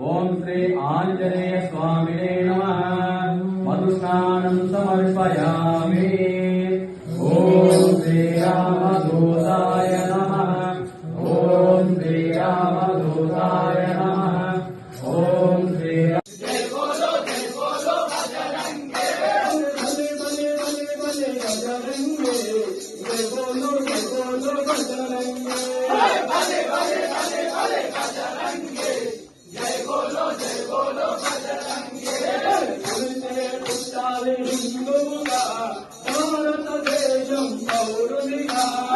ओम श्री आंजनेय स्वामिने नमः। मधुस्नानं समर्पयामि। ओम श्री रामदूताय नमः। ओम श्री रामदूताय नमः। ओम श्री जय बोलो बजरंगे। बले बले बले बले बजरंगे। जय बोलो बजरंगे। बले बले बले बले बजरंगे। जय बोलो बजरंगे। पुट्टाले हिंदुगा भारत देशं पौरुनिगा।